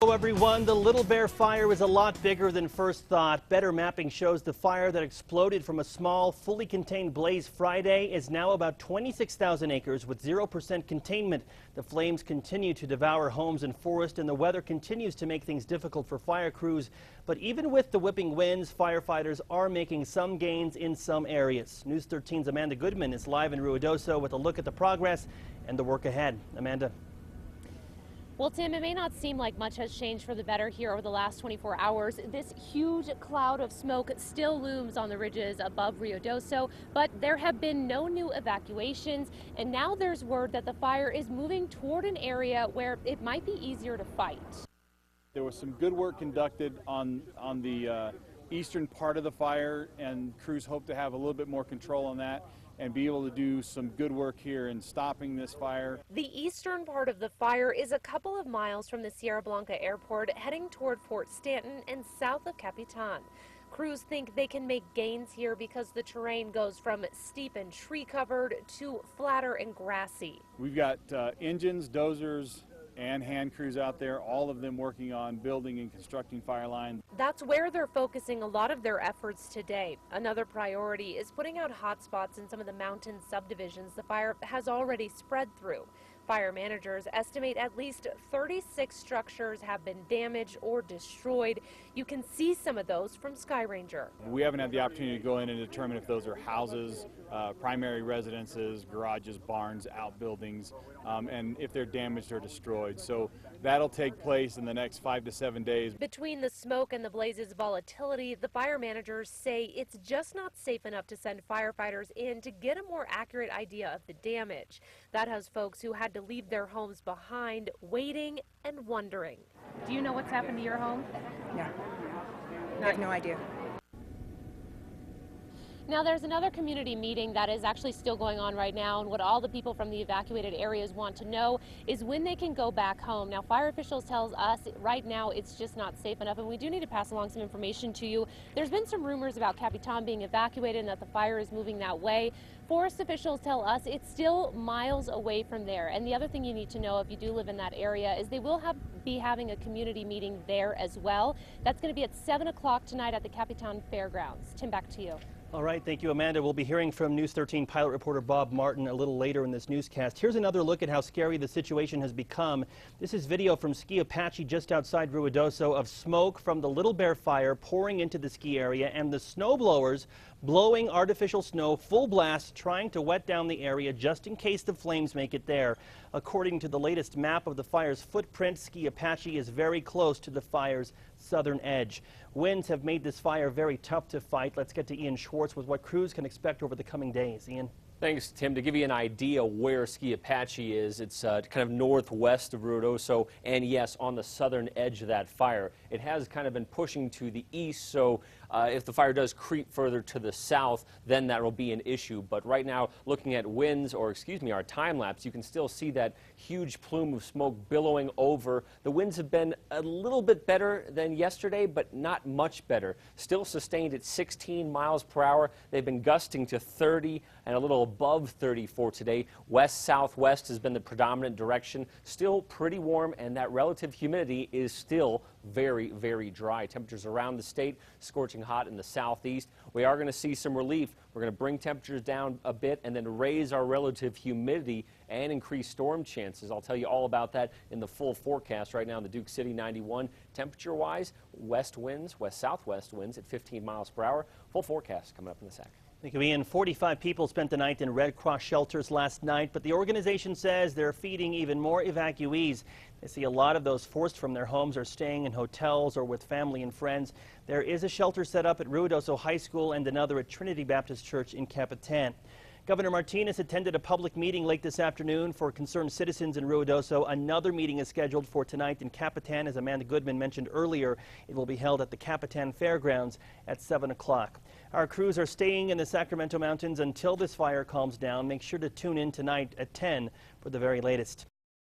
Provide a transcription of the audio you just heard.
Hello everyone, the Little Bear fire is a lot bigger than first thought. Better mapping shows the fire that exploded from a small, fully contained blaze Friday is now about 26,000 acres with 0% containment. The flames continue to devour homes and forest, and the weather continues to make things difficult for fire crews. But even with the whipping winds, firefighters are making some gains in some areas. News 13's Amanda Goodman is live in Ruidoso with a look at the progress and the work ahead. Amanda. Well, Tim, it may not seem like much has changed for the better here over the last 24 hours. This huge cloud of smoke still looms on the ridges above Ruidoso, but there have been no new evacuations, and now there's word that the fire is moving toward an area where it might be easier to fight. There was some good work conducted on the eastern part of the fire, and crews hope to have a little bit more control on that and be able to do some good work here in stopping this fire. The eastern part of the fire is a couple of miles from the Sierra Blanca airport, heading toward Fort Stanton and south of Capitan. Crews think they can make gains here because the terrain goes from steep and tree covered to flatter and grassy. We've got engines, dozers, and hand crews out there, all of them working on building and constructing fire lines. That's where they're focusing a lot of their efforts today. Another priority is putting out hot spots in some of the mountain subdivisions the fire has already spread through. Fire managers estimate at least 36 structures have been damaged or destroyed. You can see some of those from Sky Ranger. We haven't had the opportunity to go in and determine if those are houses, primary residences, garages, barns, outbuildings, and if they're damaged or destroyed. So that'll take place in the next 5 to 7 days. Between the smoke and the blaze's volatility, the fire managers say it's just not safe enough to send firefighters in to get a more accurate idea of the damage. That has folks who had to leave their homes behind, waiting and wondering. Do you know what's happened to your home? No, I have no idea. Now, there's another community meeting that is actually still going on right now, and what all the people from the evacuated areas want to know is when they can go back home. Now, fire officials tell us right now it's just not safe enough, and we do need to pass along some information to you. There's been some rumors about Capitan being evacuated and that the fire is moving that way. Forest officials tell us it's still miles away from there. And the other thing you need to know if you do live in that area is they will be having a community meeting there as well. That's going to be at 7 o'clock tonight at the Capitan Fairgrounds. Tim, back to you. All right, thank you, Amanda. We'll be hearing from News 13 pilot reporter Bob Martin a little later in this newscast. Here's another look at how scary the situation has become. This is video from Ski Apache just outside Ruidoso of smoke from the Little Bear fire pouring into the ski area and the snow blowers blowing artificial snow full blast, trying to wet down the area just in case the flames make it there. According to the latest map of the fire's footprint, Ski Apache is very close to the fire's southern edge. Winds have made this fire very tough to fight. Let's get to Ian Schwartz with what crews can expect over the coming days. Ian. Thanks, Tim. To give you an idea where Ski Apache is, it's kind of northwest of Ruidoso, and yes, on the southern edge of that fire. It has kind of been pushing to the east, so if the fire does creep further to the south, then that will be an issue. But right now, looking at winds, or excuse me, our time lapse, you can still see that huge plume of smoke billowing over. The winds have been a little bit better than yesterday, but not much better. Still sustained at 16 miles per hour. They've been gusting to 30 and a little above 30 for today. West-southwest has been the predominant direction. Still pretty warm, and that relative humidity is still very, very dry. Temperatures around the state scorching hot in the southeast. We are going to see some relief. We're going to bring temperatures down a bit and then raise our relative humidity and increase storm chances. I'll tell you all about that in the full forecast right now in the Duke City 91. Temperature-wise, west winds, west-southwest winds at 15 miles per hour. Full forecast coming up in the SAC. Thank you, Ian. 45 people spent the night in Red Cross shelters last night, but the organization says they're feeding even more evacuees. They see a lot of those forced from their homes are staying in hotels or with family and friends. There is a shelter set up at Ruidoso High School and another at Trinity Baptist Church in Capitan. Governor Martinez attended a public meeting late this afternoon for concerned citizens in Ruidoso. Another meeting is scheduled for tonight in Capitan. As Amanda Goodman mentioned earlier, it will be held at the Capitan Fairgrounds at 7 o'clock. Our crews are staying in the Sacramento Mountains until this fire calms down. Make sure to tune in tonight at 10 for the very latest.